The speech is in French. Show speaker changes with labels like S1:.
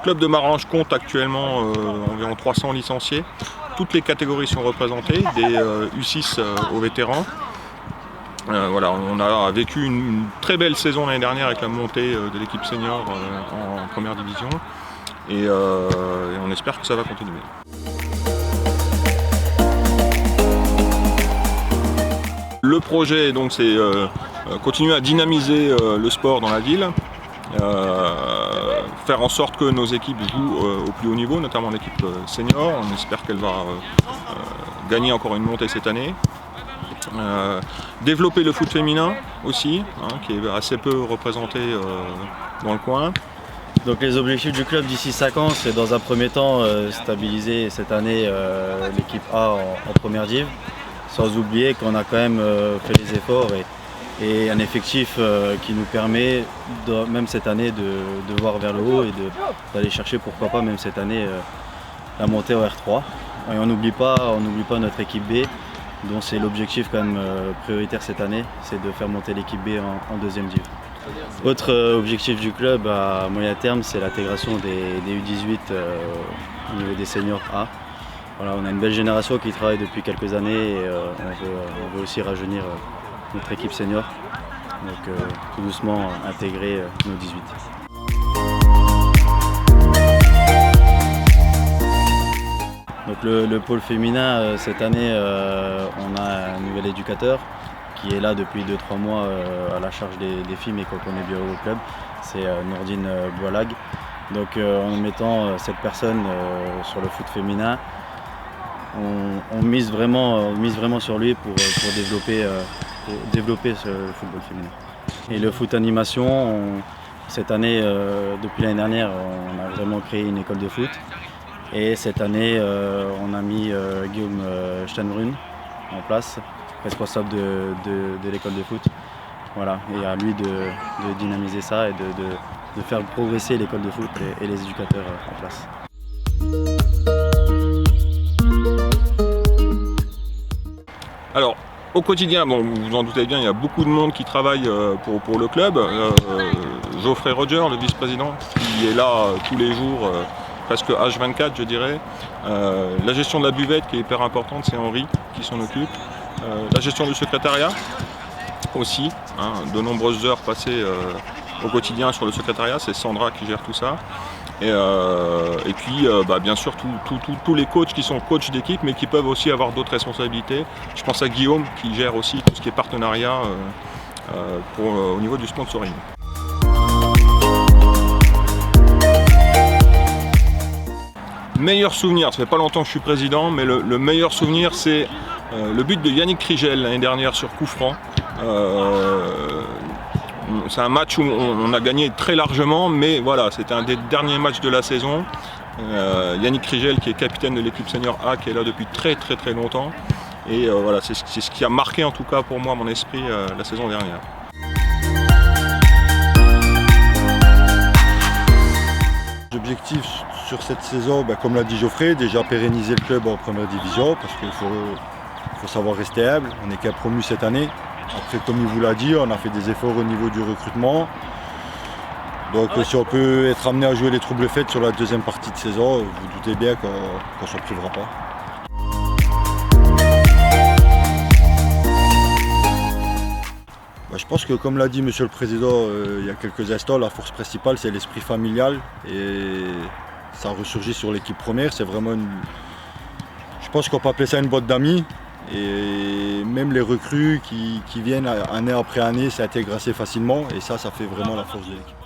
S1: club de Marange compte actuellement environ 300 licenciés. Toutes les catégories sont représentées, des U6 aux vétérans. Voilà, on a vécu une très belle saison l'année dernière avec la montée de l'équipe senior en première division et on espère que ça va continuer. Le projet donc c'est continuer à dynamiser le sport dans la ville, faire en sorte que nos équipes jouent au plus haut niveau, notamment l'équipe senior. On espère qu'elle va gagner encore une montée cette année. Développer le foot féminin aussi, qui est assez peu représenté dans le coin.
S2: Donc les objectifs du club d'ici 5 ans, c'est dans un premier temps stabiliser cette année l'équipe A en première div, sans oublier qu'on a quand même fait les efforts et un effectif qui nous permet, même cette année, de voir vers le haut et d'aller chercher, pourquoi pas, même cette année, la montée au R3. Et on n'oublie pas notre équipe B, dont c'est l'objectif quand même prioritaire cette année, c'est de faire monter l'équipe B en deuxième div. Autre objectif du club à moyen terme, c'est l'intégration des U18 au niveau des seniors A. Voilà, on a une belle génération qui travaille depuis quelques années et on veut aussi rajeunir notre équipe senior. Donc tout doucement intégrer nos 18. Donc le pôle féminin, cette année, on a un nouvel éducateur qui est là depuis 2-3 mois à la charge des filles, mais qu'on connaît bien au club, c'est Nordine Boilag. Donc en mettant cette personne sur le foot féminin, on mise vraiment sur lui pour développer ce football féminin. Et le foot animation, cette année, depuis l'année dernière, on a vraiment créé une école de foot. Et cette année, on a mis Guillaume Steinbrunn en place, responsable de l'école de foot. Voilà, et à lui de dynamiser ça et de faire progresser l'école de foot et les éducateurs en place.
S1: Alors, au quotidien, bon, vous vous en doutez bien, il y a beaucoup de monde qui travaille pour le club. Geoffrey Roger, le vice-président, qui est là tous les jours, presque H24 je dirais. La gestion de la buvette qui est hyper importante, c'est Henri qui s'en occupe. La gestion du secrétariat aussi, de nombreuses heures passées au quotidien sur le secrétariat, c'est Sandra qui gère tout ça. Et puis bien sûr tous les coachs qui sont coachs d'équipe mais qui peuvent aussi avoir d'autres responsabilités. Je pense à Guillaume qui gère aussi tout ce qui est partenariat au niveau du sponsoring. Meilleur souvenir, ça fait pas longtemps que je suis président, mais le meilleur souvenir c'est le but de Yannick Krigel l'année dernière sur coup franc. C'est un match où on a gagné très largement, mais voilà, c'était un des derniers matchs de la saison. Yannick Krigel, qui est capitaine de l'équipe senior A, qui est là depuis très longtemps. Et voilà, c'est ce qui a marqué en tout cas pour moi mon esprit la saison dernière.
S3: L'objectif sur cette saison, comme l'a dit Geoffrey, déjà pérenniser le club en première division, parce qu'il faut savoir rester humble. On est qu'à promu cette année. Après, comme il vous l'a dit, on a fait des efforts au niveau du recrutement. Donc si on peut être amené à jouer les troubles fêtes sur la deuxième partie de saison, vous doutez bien qu'on ne s'en privera pas. Je pense que comme l'a dit Monsieur le Président il y a quelques instants, la force principale c'est l'esprit familial et ça ressurgit sur l'équipe première. C'est vraiment je pense qu'on peut appeler ça une boîte d'amis. Et même les recrues qui viennent année après année s'intègrent assez facilement et ça fait vraiment la force de l'équipe.